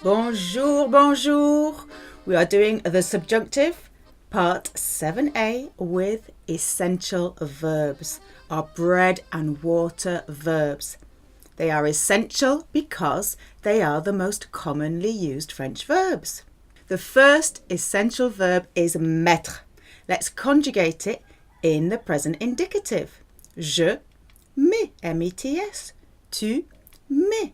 Bonjour, bonjour. We are doing the subjunctive, part 7a with essential verbs, our bread and water verbs. They are essential because they are the most commonly used French verbs. The first essential verb is mettre. Let's conjugate it in the present indicative. Je mets, M-E-T-S. Tu mets.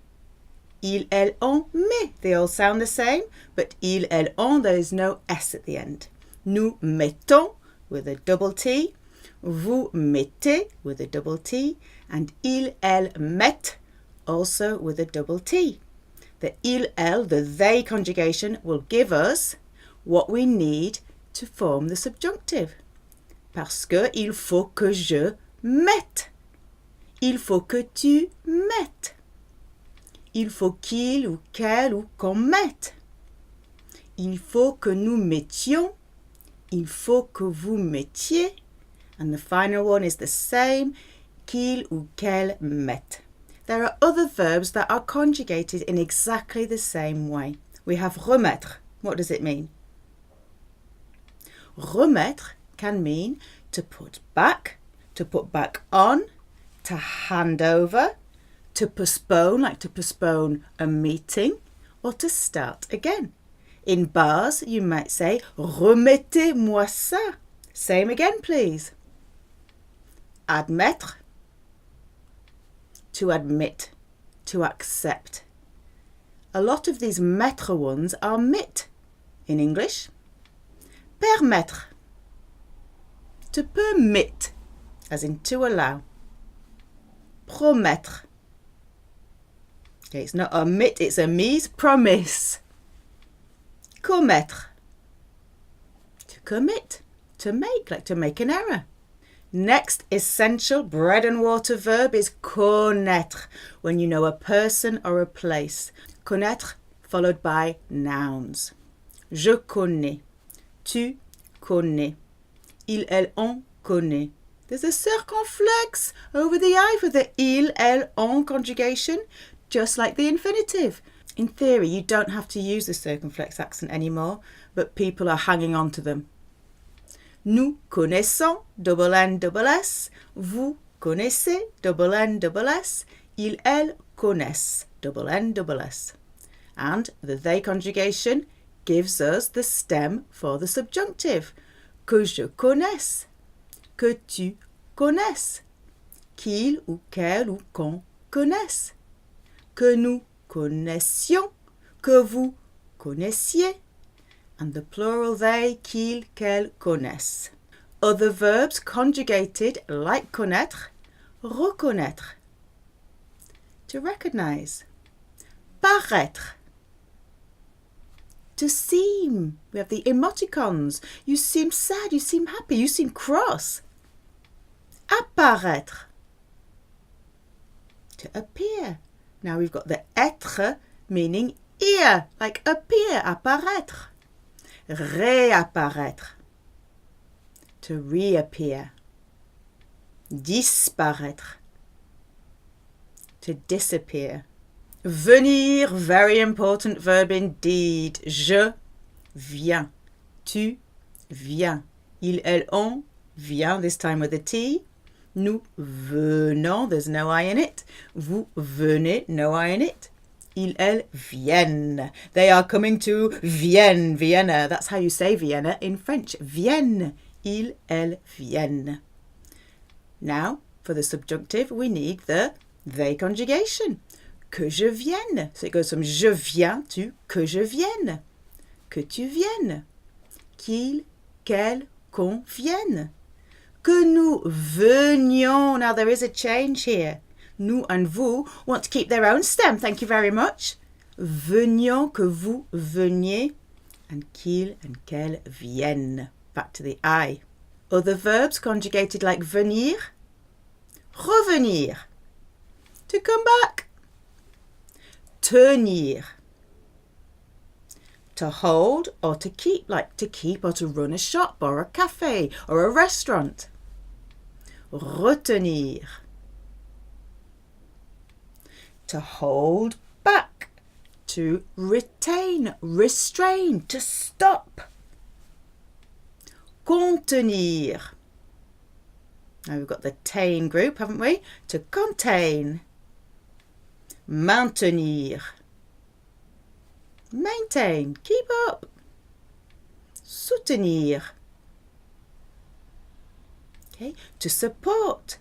Il, elle, on, met. They all sound the same, but il, elle, on, there is no S at the end. Nous mettons with a double T. Vous mettez with a double T. And il, elle, met also with a double T. The il, elle, the they conjugation will give us what we need to form the subjunctive. Parce que il faut que je mette. Il faut que tu mettes. Il faut qu'il ou qu'elle ou qu'on mette. Il faut que nous mettions. Il faut que vous mettiez. And the final one is the same, qu'il ou qu'elle mette. There are other verbs that are conjugated in exactly the same way. We have remettre. What does it mean? Remettre can mean to put back on, to hand over, to postpone, like to postpone a meeting, or to start again. In bars, you might say, remettez-moi ça. Same again, please. Admettre, to admit, to accept. A lot of these mettre ones are mit in English. Permettre, to permit, as in to allow. Promettre. Okay, it's not a mit, it's a mise, promise. Commettre, to commit, to make, like to make an error. Next essential bread and water verb is connaître, when you know a person or a place. Connaître followed by nouns. Je connais. Tu connais. Il, elle, on connaît. There's a circumflex over the I for the il, elle, on conjugation, just like the infinitive. In theory, you don't have to use the circumflex accent anymore, but people are hanging on to them. Nous connaissons, double N, double S. Vous connaissez, double N, double S. Ils, elles connaissent, double N, double S. And the they conjugation gives us the stem for the subjunctive. Que je connaisse. Que tu connaisses. Qu'il ou qu'elle ou qu'on connaisse. Que nous connaissions. Que vous connaissiez. And the plural they, qu'ils, qu'elles connaissent. Other verbs conjugated like connaître, reconnaître. To recognize. Paraître. To seem. We have the emoticons. You seem sad, you seem happy, you seem cross. Apparaître. To appear. Now we've got the être meaning ear, like appear, apparaître. Réapparaître. To reappear. Disparaître. To disappear. Venir, very important verb indeed. Je viens. Tu viens. Il, elle, on vient, this time with a T. Nous venons, there's no I in it. Vous venez, no I in it. Ils, elles viennent. They are coming to Vienne, Vienna. That's how you say Vienna in French. Vienne. Ils, elles viennent. Now, for the subjunctive, we need the they conjugation. Que je vienne. So it goes from je viens to que je vienne. Que tu viennes. Qu'il, qu'elle, qu'on vienne. Que nous venions. Now there is a change here. Nous and vous want to keep their own stem. Thank you very much. Venions, que vous veniez. And qu'il and qu'elle viennent. Back to the I. Other verbs conjugated like venir. Revenir. To come back. Tenir. To hold or to keep, like to keep or to run a shop or a cafe or a restaurant. Retenir. to hold back, to retain, restrain, to stop. Contenir. Now we've got the tain group, haven't we? To contain. Maintenir. Maintain, keep up. Soutenir. Okay, to support,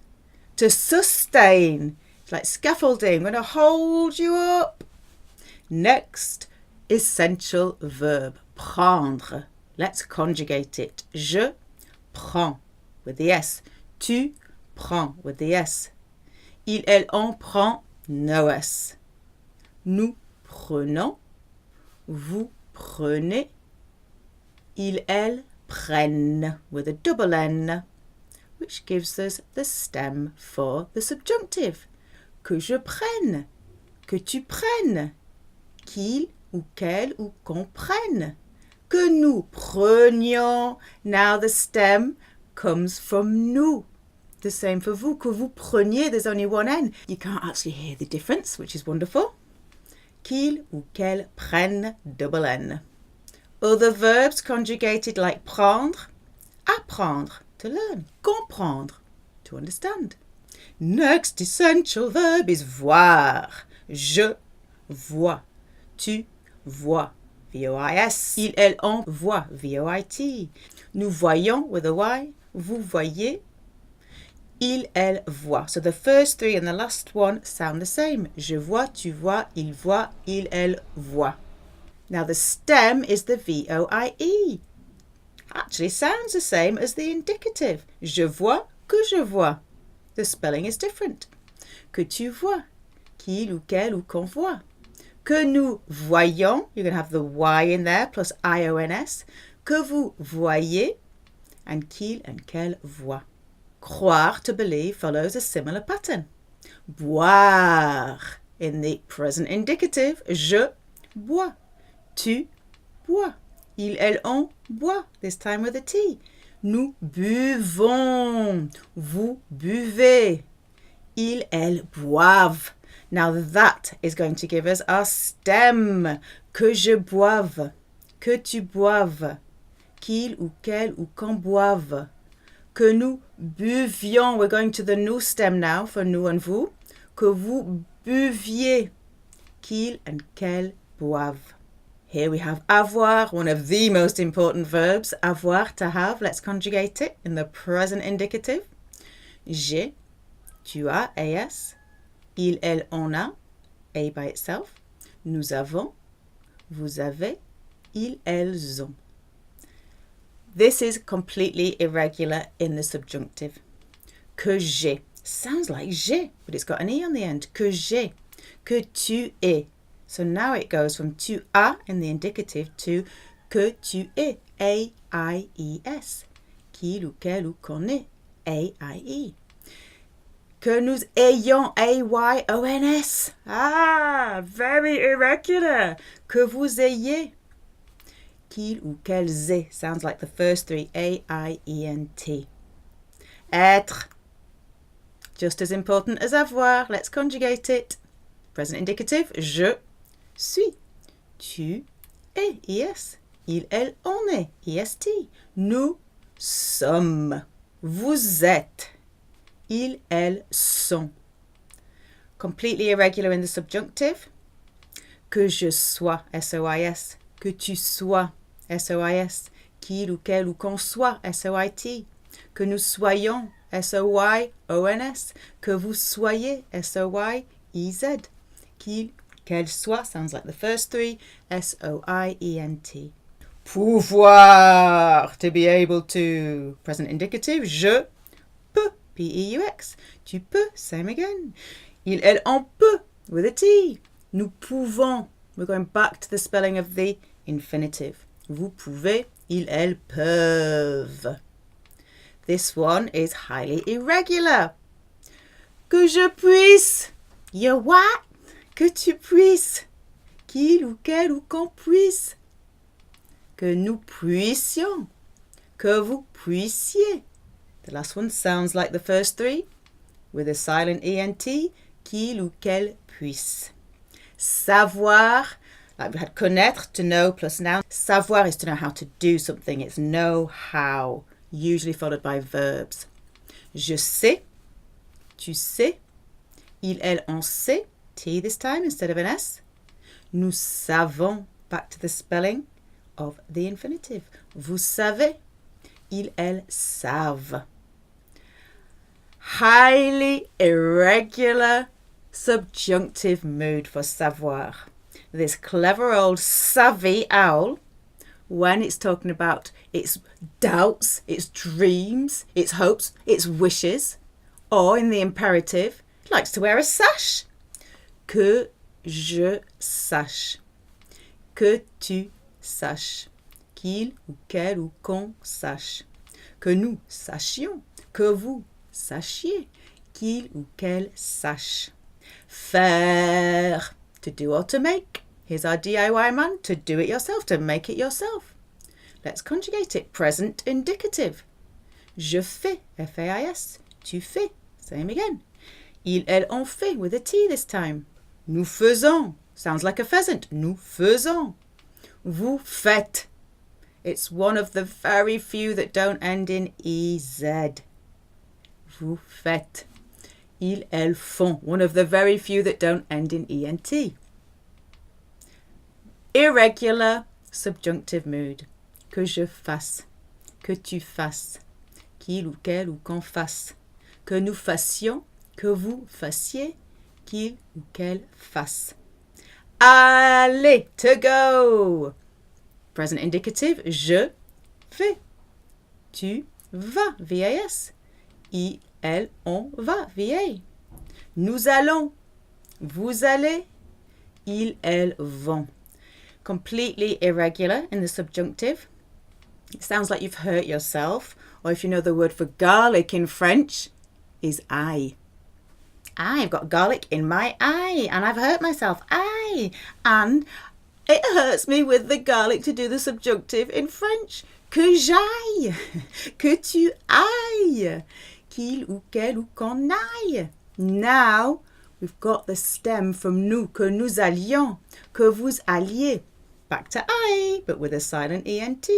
to sustain. It's like scaffolding, I'm going to hold you up. Next, essential verb, prendre. Let's conjugate it. Je prends with the S. Tu prends with the S. Il, elle, on prend no S. Nous prenons. Vous prenez. Ils, elles prennent with a double N, which gives us the stem for the subjunctive. Que je prenne. Que tu prennes. Qu'il ou qu'elle ou qu'on prenne. Que nous prenions. Now the stem comes from nous. The same for vous. Que vous preniez, there's only one N. You can't actually hear the difference, which is wonderful. Qu'il ou qu'elle prenne, double N. Other verbs conjugated like prendre, apprendre, to learn, comprendre, to understand. Next essential verb is voir. Je vois. Tu vois. V-O-I-S. Il, elle, on voit. V-O-I-T. Nous voyons with a Y. Vous voyez. Il, elle, voit. So the first three and the last one sound the same. Je vois, tu vois, il voit, il, elle, voit. Now the stem is the V-O-I-E. Actually sounds the same as the indicative. Je vois, que je vois. The spelling is different. Que tu vois. Qu'il ou qu'elle ou qu'on voit. Que nous voyons. You're going to have the Y in there plus I-O-N-S. Que vous voyez. And qu'il and qu'elle voit. Croire, to believe, follows a similar pattern. Boire. In the present indicative, je bois. Tu bois. Il, elle, on boit. This time with a T. Nous buvons. Vous buvez. Ils, elles boivent. Now that is going to give us our stem. Que je boive. Que tu boives. Qu'il ou qu'elle ou qu'on boive. Que nous buvions. We're going to the nous stem now for nous and vous. Que vous buviez. Qu'il and qu'elle boivent. Here we have avoir, one of the most important verbs. Avoir, to have. Let's conjugate it in the present indicative. J'ai, tu as, AS. Il, elle, on a, A by itself. Nous avons, vous avez, ils, elles ont. This is completely irregular in the subjunctive. Que j'ai. Sounds like j'ai, but it's got an E on the end. Que j'ai. Que tu es. So now it goes from tu as in the indicative to que tu es. A-I-E-S. Qu'il ou qu'elle ou qu'on est. A-I-E. Que nous ayons. A-Y-O-N-S. Ah, very irregular. Que vous ayez. Qu'il ou qu'elles aient. Sounds like the first three. A-I-E-N-T. Être. Just as important as avoir. Let's conjugate it. Present indicative. Je suis. Tu es. Es. Il, elle, on est. EST. Nous sommes. Vous êtes. Ils, elles sont. Completely irregular in the subjunctive. Que je sois. S-O-I-S. Que tu sois. S-O-I-S. Qu'il ou qu'elle ou qu'on soit. S-O-I-T. Que nous soyons. S-O-Y-O-N-S. Que vous soyez. S-O-Y-E-Z. Qu'il, qu'elle soit. Sounds like the first three. S-O-I-E-N-T. Pouvoir. To be able to. Present indicative. Je peux. P-E-U-X. Tu peux. Same again. Il, elle, on peut. With a T. Nous pouvons. We're going back to the spelling of the infinitive. Vous pouvez. Ils, elles peuvent. This one is highly irregular. Que je puisse. You what? Que tu puisses. Qu'il ou qu'elle ou qu'on puisse. Que nous puissions. Que vous puissiez. The last one sounds like the first three with a silent ENT. qu'il ou qu'elle puisse. Savoir, like we had connaître, to know plus noun. Savoir is to know how to do something. It's know how, usually followed by verbs. Je sais, tu sais, il, elle, on sait, T this time instead of an S. Nous savons, back to the spelling of the infinitive. Vous savez, ils, elles savent. Highly irregular subjunctive mood for savoir. This clever old savvy owl, when it's talking about its doubts, its dreams, its hopes, its wishes, or in the imperative, it likes to wear a sash. Que je sache. Que tu saches. Qu'il ou qu'elle ou qu'on sache. Que nous sachions. Que vous sachiez. Qu'il ou qu'elle sache. Faire. To do or to make. Here's our DIY man. To do it yourself. To make it yourself. Let's conjugate it. Present indicative. Je fais. F-A-I-S. Tu fais. Same again. Il, elle, on fait with a T this time. Nous faisons. Sounds like a pheasant. Nous faisons. Vous faites. It's one of the very few that don't end in EZ. Vous faites. Ils, elles font. One of the very few that don't end in ENT. Irregular subjunctive mood. Que je fasse. Que tu fasses. Qu'il ou qu'elle ou qu'on fasse. Que nous fassions. Que vous fassiez. Qu'il ou qu'elle fasse. Aller, to go. Present indicative, je vais. Tu vas, VAS. Il, elle, on va, VA. Nous allons. Vous allez. Ils, elles vont. Completely irregular in the subjunctive. It sounds like you've hurt yourself, or if you know the word for garlic in French, is eye. I've got garlic in my eye and I've hurt myself. Aye. And it hurts me with the garlic to do the subjunctive in French. Que j'aille. Que tu ailles. Qu'il ou qu'elle ou qu'on aille. Now we've got the stem from nous. Que nous allions. Que vous alliez. Back to I, but with a silent ENT.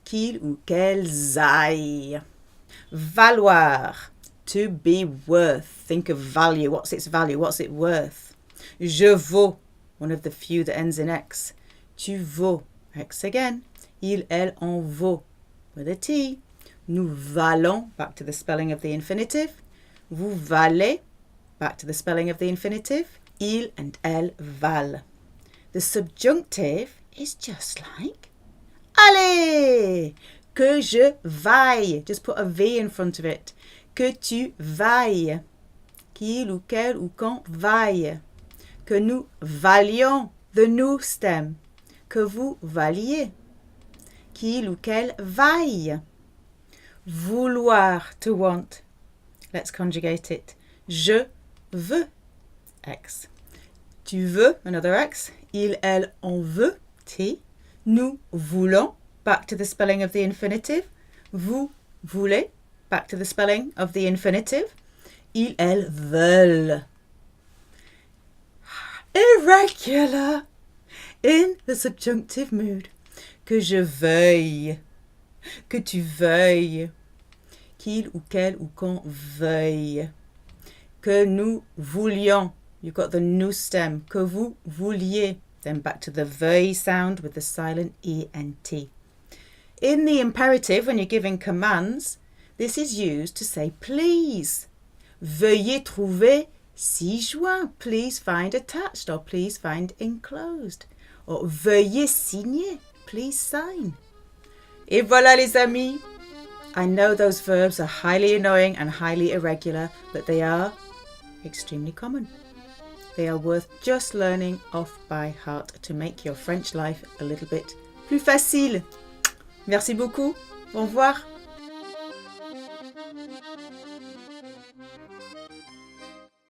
Qu'il ou qu'elles aillent. Valoir. To be worth. Think of value. What's its value? What's it worth? Je vaux. One of the few that ends in X. Tu vaux. X again. Il, elle, on vaut. With a T. Nous valons. Back to the spelling of the infinitive. Vous valez. Back to the spelling of the infinitive. Il and elle valent. The subjunctive is just like allez. Que je vaille. Just put a V in front of it. Que tu vailles. Qu'il ou qu'elle ou qu'on vaille. Que nous valions. The nous stem. Que vous valiez. Qu'il ou qu'elle vaille. Vouloir, to want. Let's conjugate it. Je veux. X. Tu veux, another X. Il, elle, on veut. T. Nous voulons. Back to the spelling of the infinitive. Vous voulez. Back to the spelling of the infinitive. Ils, elles veulent. Irregular in the subjunctive mood. Que je veuille. Que tu veuilles. Qu'il ou qu'elle ou qu'on veuille. Que nous voulions. You've got the nous stem. Que vous vouliez. Then back to the veuille sound with the silent ENT. In the imperative, when you're giving commands, this is used to say please. Veuillez trouver ci-joint. Please find attached, or please find enclosed. Or veuillez signer. Please sign. Et voilà les amis. I know those verbs are highly annoying and highly irregular, but they are extremely common. They are worth just learning off by heart to make your French life a little bit plus facile. Merci beaucoup. Au revoir.